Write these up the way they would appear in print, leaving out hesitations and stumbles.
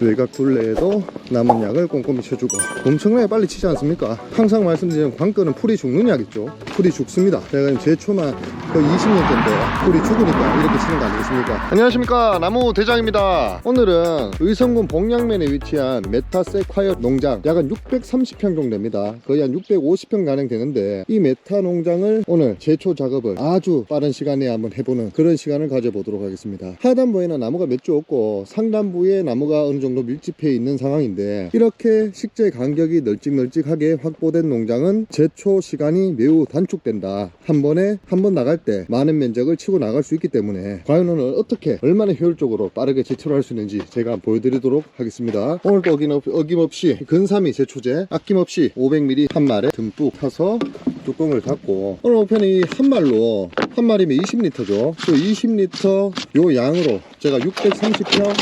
외곽 둘레에도 남은 약을 꼼꼼히 쳐주고 엄청나게 빨리 치지 않습니까? 항상 말씀드리는 관건은 풀이 죽는 약이죠. 풀이 죽습니다. 제가 제초만 거의 20년째인데 풀이 죽으니까 이렇게 치는 거 아니겠습니까? 안녕하십니까, 나무 대장입니다. 오늘은 의성군 복양면에 위치한 메타세콰이어 농장 약 한 630평 정도 됩니다. 거의 한 650평 가량 되는데 이 메타 농장을 오늘 제초 작업을 아주 빠른 시간에 한번 해보는 그런 시간을 가져보도록 하겠습니다. 하단부에는 나무가 몇 주 없고 상단부에 나무가 어느 정도 밀집해 있는 상황인데, 이렇게 식재 간격이 널찍널찍하게 확보된 농장은 제초 시간이 매우 단축된다. 한 번에 한 번 나갈 때 많은 면적을 치고 나갈 수 있기 때문에 과연 오늘 어떻게 얼마나 효율적으로 빠르게 제초를 할 수 있는지 제가 보여드리도록 하겠습니다. 오늘도 어김없이 근삼이 제초제 아낌없이 500ml 한 말에 듬뿍 타서 뚜껑을 닫고, 오늘 목표는 한 말로 한 마리면 20L죠. 그 20L 요 양으로 제가 630평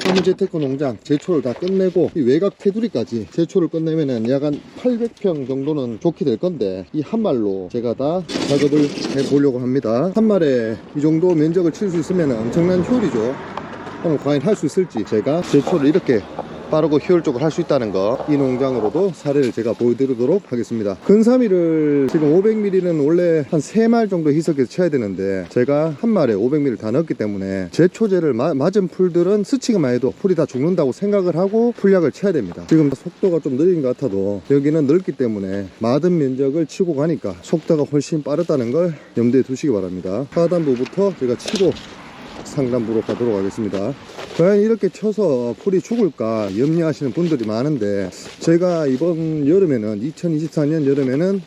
화무재테크 농장 제초를 다 끝내고 이 외곽 테두리까지 제초를 끝내면은 약 한 800평 정도는 좋게 될 건데, 이 한 말로 제가 다 작업을 해 보려고 합니다. 한 말에 이 정도 면적을 칠 수 있으면 엄청난 효율이죠. 오늘 과연 할 수 있을지 제가 제초를 이렇게 빠르고 효율적으로 할 수 있다는 거, 이 농장으로도 사례를 제가 보여드리도록 하겠습니다. 근사미를 지금 500ml는 원래 한 3말 정도 희석해서 쳐야 되는데 제가 한 말에 500ml 다 넣었기 때문에 제초제를 맞은 풀들은 스치기만 해도 풀이 다 죽는다고 생각을 하고 풀약을 쳐야 됩니다. 지금 속도가 좀 느린 것 같아도 여기는 넓기 때문에 많은 면적을 치고 가니까 속도가 훨씬 빠르다는 걸 염두에 두시기 바랍니다. 하단부부터 제가 치고 상단부로 가도록 하겠습니다. 과연 이렇게 쳐서 풀이 죽을까 염려하시는 분들이 많은데, 제가 이번 여름에는 2024년 여름에는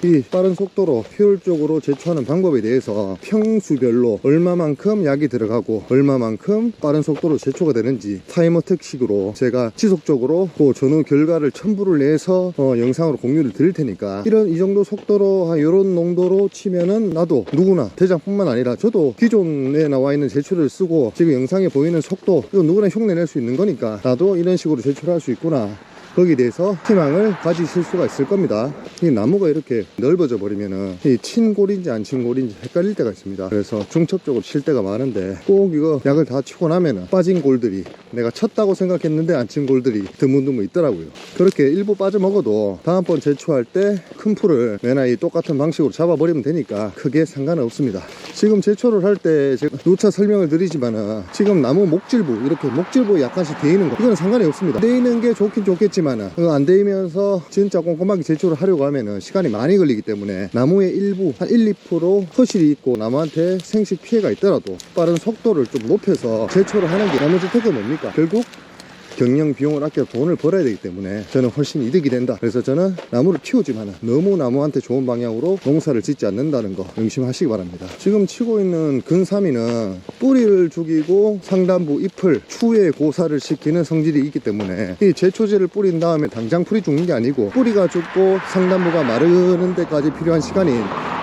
이 빠른 속도로 효율적으로 제초하는 방법에 대해서 평수별로 얼마만큼 약이 들어가고 얼마만큼 빠른 속도로 제초가 되는지 타임어택식으로 제가 지속적으로 그 전후 결과를 첨부를 내서 영상으로 공유를 드릴 테니까, 이 정도 속도로 이런 농도로 치면은 나도 누구나 대장뿐만 아니라 저도 기존에 나와 있는 제초를 쓰고 지금 영상에 보이는 속도 이거 누구나 흉내낼 수 있는 거니까 나도 이런 식으로 제초를 할 수 있구나, 거기에 대해서 희망을 가지실 수가 있을 겁니다. 이 나무가 이렇게 넓어져 버리면은 이 친골인지 안 친골인지 헷갈릴 때가 있습니다. 그래서 중첩적으로 칠 때가 많은데, 꼭 이거 약을 다 치고 나면은 빠진 골들이, 내가 쳤다고 생각했는데 안 친 골들이 드문드문 있더라고요. 그렇게 일부 빠져먹어도 다음번 제초할 때 큰 풀을 매나 이 똑같은 방식으로 잡아버리면 되니까 크게 상관은 없습니다. 지금 제초를 할 때 제가 누차 설명을 드리지만은 지금 나무 목질부, 이렇게 목질부에 약간씩 데이는 거, 이거는 상관이 없습니다. 데이는 게 좋긴 좋겠지만 안 데이면서 진짜 꼼꼼하게 제초를 하려고 하면은 시간이 많이 걸리기 때문에 나무의 일부 한 1, 2% 허실이 있고 나무한테 생식 피해가 있더라도 빠른 속도를 좀 높여서 제초를 하는 게 나무재테크가 뭡니까? 결국 경영 비용을 아껴 돈을 벌어야 되기 때문에 저는 훨씬 이득이 된다. 그래서 저는 나무를 키우지만 너무 나무한테 좋은 방향으로 농사를 짓지 않는다는 거 명심하시기 바랍니다. 지금 치고 있는 근삼이는 뿌리를 죽이고 상단부 잎을 추후에 고사를 시키는 성질이 있기 때문에 이 제초제를 뿌린 다음에 당장 풀이 죽는 게 아니고, 뿌리가 죽고 상단부가 마르는 데까지 필요한 시간이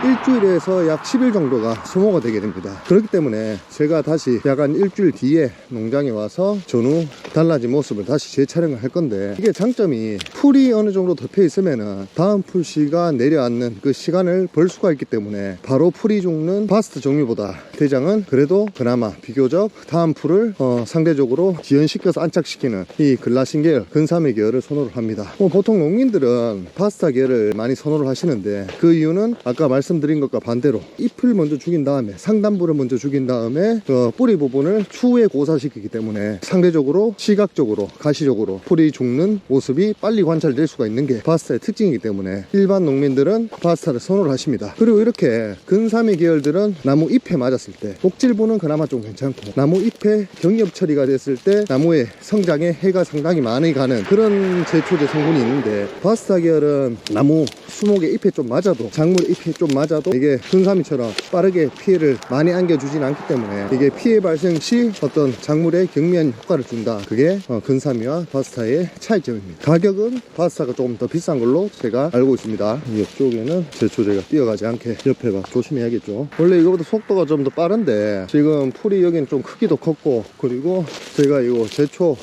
일주일에서 약 10일 정도가 소모가 되게 됩니다. 그렇기 때문에 제가 다시 약 한 일주일 뒤에 농장에 와서 전후 달라진 모습을 다시 재촬영을 할 건데, 이게 장점이 풀이 어느 정도 덮여 있으면은 다음 풀씨가 내려앉는 그 시간을 벌 수가 있기 때문에 바로 풀이 죽는 바스트 종류보다 대장은 그래도 그나마 비교적 다음 풀을 상대적으로 지연시켜서 안착시키는 이 글라신 계열, 근삼의 계열을 선호를 합니다. 보통 농민들은 바스타 계열을 많이 선호를 하시는데, 그 이유는 아까 말씀드린 것과 반대로 잎을 먼저 죽인 다음에 상단부를 먼저 죽인 다음에 뿌리 부분을 추후에 고사시키기 때문에 상대적으로 시각적으로 가시적으로 풀이 죽는 모습이 빨리 관찰될 수가 있는 게 바스타의 특징이기 때문에 일반 농민들은 바스타를 선호를 하십니다. 그리고 이렇게 근삼의 계열들은 나무 잎에 맞았을 때 목질부는 그나마 좀 괜찮고, 나무 잎에 경엽 처리가 됐을 때 나무의 성장에 해가 상당히 많이 가는 그런 제초제 성분이 있는데, 바스타 계열은 나무 수목의 잎에 좀 맞아도, 작물 잎에 좀 맞아도 이게 근삼이처럼 빠르게 피해를 많이 안겨주진 않기 때문에 이게 피해 발생 시 어떤 작물에 경미한 효과를 준다. 그게 근삼이와 바스타의 차이점입니다. 가격은 바스타가 조금 더 비싼 걸로 제가 알고 있습니다. 이쪽에는 제초제가 뛰어가지 않게 옆에 봐 조심해야겠죠. 원래 이거보다 속도가 좀 더 빠른데 지금 풀이 여기는 좀 크기도 컸고, 그리고 제가 이거 제초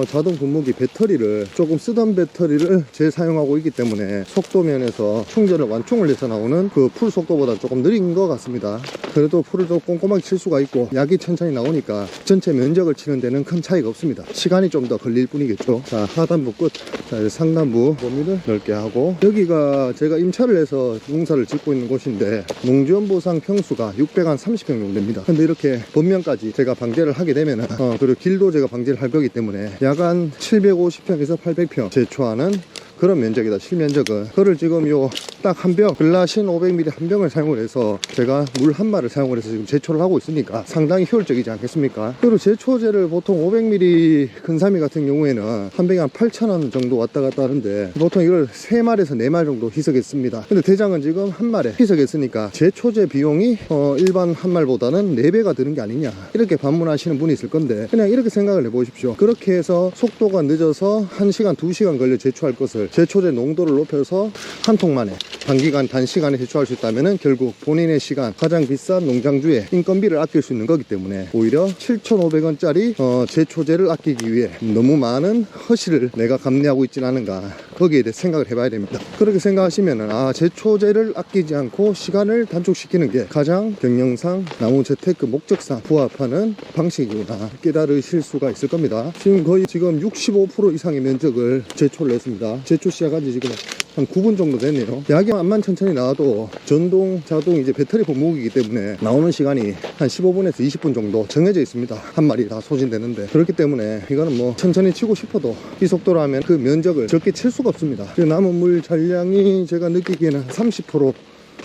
자동 분무기 배터리를 조금 쓰던 배터리를 재사용하고 있기 때문에 속도 면에서 충전을 완충을 해서 나오는 그 풀 속도보다 조금 느린 것 같습니다. 그래도 풀을 더 꼼꼼하게 칠 수가 있고 약이 천천히 나오니까 전체 면적을 치는 데는 큰 차이가 없습니다. 시간이 좀 더 걸릴 뿐이겠죠. 자, 하단부 끝, 자, 이제 상단부 범위를 넓게 하고, 여기가 제가 임차를 해서 농사를 짓고 있는 곳인데 농지원보상 평수가 630평 정도 됩니다. 근데 이렇게 범면까지 제가 방제를 하게 되면은 그리고 길도 제가 방제를 할 거기 때문에 약 한 750평에서 800평 제초하는 그런 면적이다. 실면적은 그거를 지금 요 딱 한 병 글라신 500ml 한 병을 사용을 해서 제가 물 한 마를 사용을 해서 지금 제초를 하고 있으니까 상당히 효율적이지 않겠습니까? 그리고 제초제를 보통 500ml 근사미 같은 경우에는 한 병에 한 8,000원 정도 왔다 갔다 하는데 보통 이걸 3말에서 4말 정도 희석했습니다. 근데 대장은 지금 한 말에 희석했으니까 제초제 비용이 일반 한 말보다는 4배가 드는 게 아니냐, 이렇게 반문하시는 분이 있을 건데, 그냥 이렇게 생각을 해보십시오. 그렇게 해서 속도가 늦어서 1시간 2시간 걸려 제초할 것을 제초제 농도를 높여서 한 통만에 단기간 단시간에 제초할 수 있다면 결국 본인의 시간, 가장 비싼 농장주의 인건비를 아낄 수 있는 거기 때문에 오히려 7,500원짜리 제초제를 아끼기 위해 너무 많은 허실을 내가 감내하고 있지는 않은가, 거기에 대해 생각을 해봐야 됩니다. 그렇게 생각하시면 제초제를 아끼지 않고 시간을 단축시키는 게 가장 경영상, 나무 재테크 목적상 부합하는 방식이구나 깨달으실 수가 있을 겁니다. 지금 거의 65% 이상의 면적을 제초를 했습니다. 제초 시작한 지 지금 한 9분 정도 됐네요. 약이 암만 천천히 나와도 전동, 자동 이제 배터리 분무기이기 때문에 나오는 시간이 한 15분에서 20분 정도 정해져 있습니다. 한 마리 다 소진되는데, 그렇기 때문에 이거는 뭐 천천히 치고 싶어도 이 속도로 하면 그 면적을 적게 칠 수가 없습니다. 남은 물 잔량이 제가 느끼기에는 30%,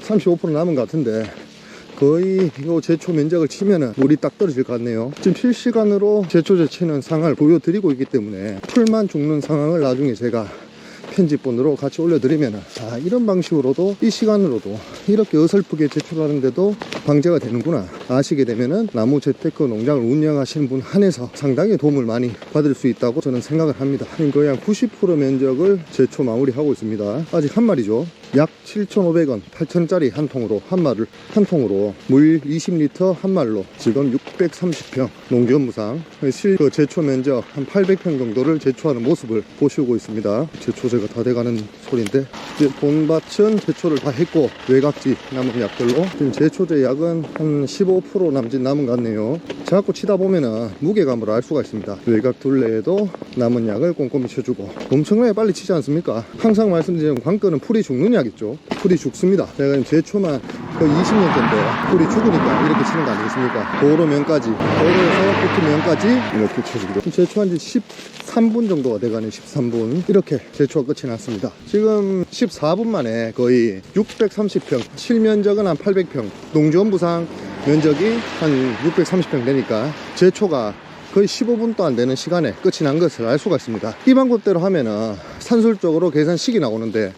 35% 남은 것 같은데 거의 이 제초 면적을 치면은 물이 딱 떨어질 것 같네요. 지금 실시간으로 제초제 치는 상황을 보여드리고 있기 때문에 풀만 죽는 상황을 나중에 제가 편집본으로 같이 올려드리면 이런 방식으로도 이 시간으로도 이렇게 어설프게 제출하는데도 방제가 되는구나 아시게 되면은 나무 재테크 농장을 운영하시는 분 한해서 상당히 도움을 많이 받을 수 있다고 저는 생각을 합니다. 거의 한 90% 면적을 제초 마무리하고 있습니다. 아직 한 마리죠. 약 7,500원, 8,000원짜리 한 통으로, 한 통으로 물 20리터 한 말로 지금 630평 농지원무상 제초 면적 한 800평 정도를 제초하는 모습을 보시고 있습니다. 제초제가 다 돼가는 소리인데, 이제 본밭은 제초를 다 했고 외곽지 남은 약들로 지금 제초제 약은 한 15% 남짓 남은 것 같네요. 자꾸 치다 보면은 무게감을 알 수가 있습니다. 외곽 둘레에도 남은 약을 꼼꼼히 쳐주고, 엄청나게 빨리 치지 않습니까? 항상 말씀드리는 관건은 풀이 죽는 약이죠. 풀이 죽습니다. 제가 지금 제초만 거의 20년째인데 풀이 죽으니까 이렇게 치는 거 아니겠습니까? 도로면까지, 도로에서 끝면까지 이렇게 쳐주기로. 제초한 지 13분 정도가 돼가네. 13분 이렇게 제초가 끝이 났습니다. 지금 14분 만에 거의 630평, 실면적은 한 800평, 농지원부상 면적이 한 630평 되니까 제초가 거의 15분도 안 되는 시간에 끝이 난 것을 알 수가 있습니다. 이 방법대로 하면은 산술적으로 계산식이 나오는데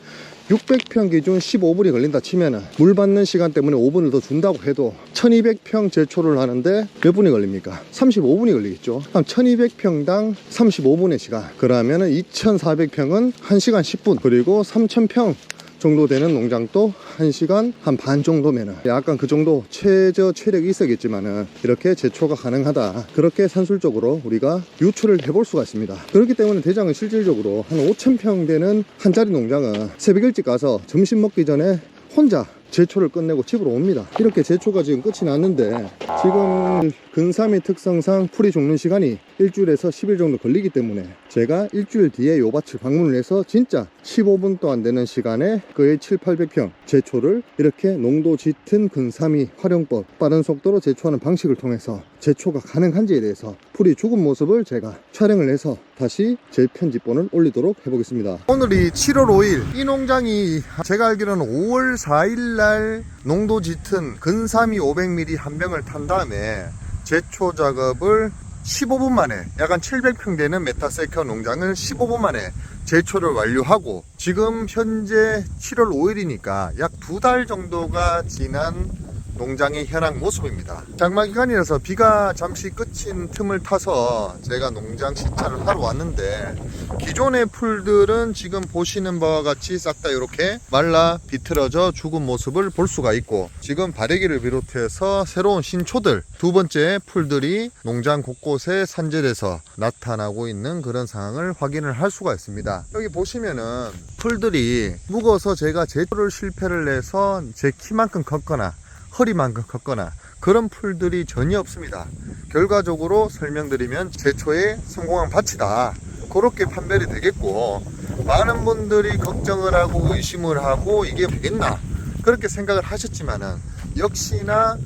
600평 기준 15분이 걸린다 치면은 물 받는 시간 때문에 5분을 더 준다고 해도 1200평 제초를 하는데 몇 분이 걸립니까? 35분이 걸리겠죠. 그럼 1200평당 35분의 시간, 그러면은 2400평은 1시간 10분, 그리고 3000평 정도 되는 농장도 1시간 한 반 정도면은 약간 그 정도 최저 체력이 있어야겠지만은 이렇게 제초가 가능하다, 그렇게 산술적으로 우리가 유추를 해볼 수가 있습니다. 그렇기 때문에 대장은 실질적으로 한 5000평 되는 한 자리 농장은 새벽 일찍 가서 점심 먹기 전에 혼자 제초를 끝내고 집으로 옵니다. 이렇게 제초가 지금 끝이 났는데, 지금 근사미 특성상 풀이 죽는 시간이 일주일에서 10일 정도 걸리기 때문에 제가 일주일 뒤에 요 밭을 방문을 해서 진짜 15분도 안 되는 시간에 거의 700~800평 제초를 이렇게 농도 짙은 근사미 활용법, 빠른 속도로 제초하는 방식을 통해서 제초가 가능한지에 대해서 풀이 죽은 모습을 제가 촬영을 해서 다시 제 편집본을 올리도록 해보겠습니다. 오늘이 7월 5일, 이 농장이 제가 알기로는 5월 4일날 농도 짙은 근사미 500ml 한 병을 탄 다음에 제초 작업을 15분 만에, 약간 700평 되는 메타세카 농장을 15분 만에 제초를 완료하고, 지금 현재 7월 5일이니까 약 2달 정도가 지난 농장의 현황 모습입니다. 장마 기간이라서 비가 잠시 그친 틈을 타서 제가 농장 시찰을 하러 왔는데, 기존의 풀들은 지금 보시는 바와 같이 싹 다 이렇게 말라 비틀어져 죽은 모습을 볼 수가 있고, 지금 바래기를 비롯해서 새로운 신초들, 두 번째 풀들이 농장 곳곳에 산재돼서 나타나고 있는 그런 상황을 확인을 할 수가 있습니다. 여기 보시면은 풀들이 묵어서 제가 제초를 실패를 해서 제 키만큼 컸거나 허리만큼 컸거나 그런 풀들이 전혀 없습니다. 결과적으로 설명드리면 제초에 성공한 밭이다, 그렇게 판별이 되겠고, 많은 분들이 걱정을 하고 의심을 하고 이게 되겠나 그렇게 생각을 하셨지만은, 역시나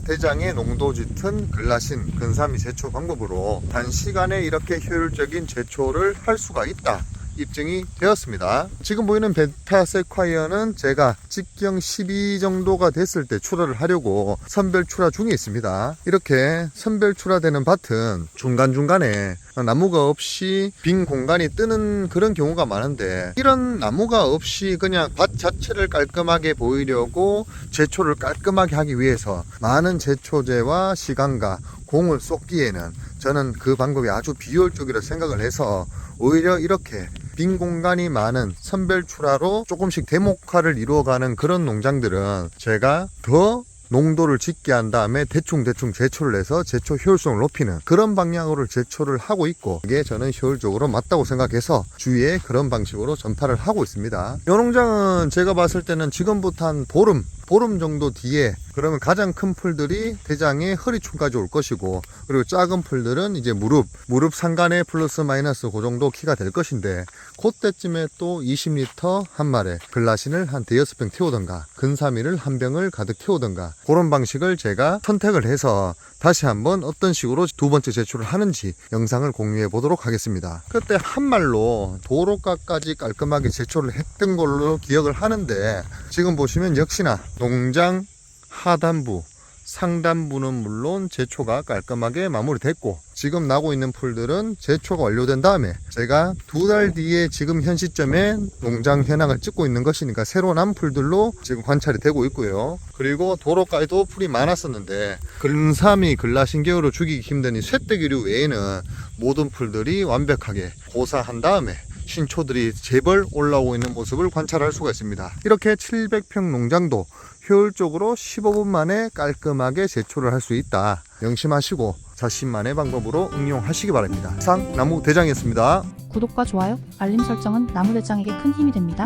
대장의 농도 짙은 글라신 근사미 제초 방법으로 단시간에 이렇게 효율적인 제초를 할 수가 있다, 입증이 되었습니다. 지금 보이는 베타 세콰이어는 제가 직경 12 정도가 됐을 때 출하를 하려고 선별 출하 중에 있습니다. 이렇게 선별 출하되는 밭은 중간중간에 나무가 없이 빈 공간이 뜨는 그런 경우가 많은데, 이런 나무가 없이 그냥 밭 자체를 깔끔하게 보이려고 제초를 깔끔하게 하기 위해서 많은 제초제와 시간과 공을 쏟기에는 저는 그 방법이 아주 비효율적이라 생각을 해서, 오히려 이렇게 빈 공간이 많은 선별 출하로 조금씩 대목화를 이루어가는 그런 농장들은 제가 더 농도를 짙게 한 다음에 대충 제초를 해서 제초 효율성을 높이는 그런 방향으로 제초를 하고 있고, 이게 저는 효율적으로 맞다고 생각해서 주위에 그런 방식으로 전파를 하고 있습니다. 이 농장은 제가 봤을 때는 지금부터 한 보름 정도 뒤에, 그러면 가장 큰 풀들이 대장에 허리춤까지 올 것이고, 그리고 작은 풀들은 이제 무릎 상간에 플러스 마이너스 그 정도 키가 될 것인데, 그때쯤에 또 20리터 한 말에 글라신을 한 5병 태우던가 근사미를 한 병을 가득 태우던가, 그런 방식을 제가 선택을 해서 다시 한번 어떤 식으로 두 번째 제초를 하는지 영상을 공유해 보도록 하겠습니다. 그때 한 말로 도로가까지 깔끔하게 제초를 했던 걸로 기억을 하는데, 지금 보시면 역시나 농장 하단부, 상단부는 물론 제초가 깔끔하게 마무리됐고, 지금 나고 있는 풀들은 제초가 완료된 다음에 제가 2달 뒤에 지금 현 시점에 농장 현황을 찍고 있는 것이니까 새로 난 풀들로 지금 관찰이 되고 있고요. 그리고 도로가에도 풀이 많았었는데 근사미 글라신 계열로 죽이기 힘든 이 쇠떼기류 외에는 모든 풀들이 완벽하게 고사한 다음에 신초들이 제벌 올라오고 있는 모습을 관찰할 수가 있습니다. 이렇게 700평 농장도 효율적으로 15분 만에 깔끔하게 제초를 할 수 있다, 명심하시고 자신만의 방법으로 응용하시기 바랍니다. 이상 나무대장이었습니다. 구독과 좋아요, 알림 설정은 나무대장에게 큰 힘이 됩니다.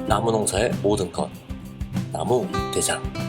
나무 농사의 모든 것 나무대장.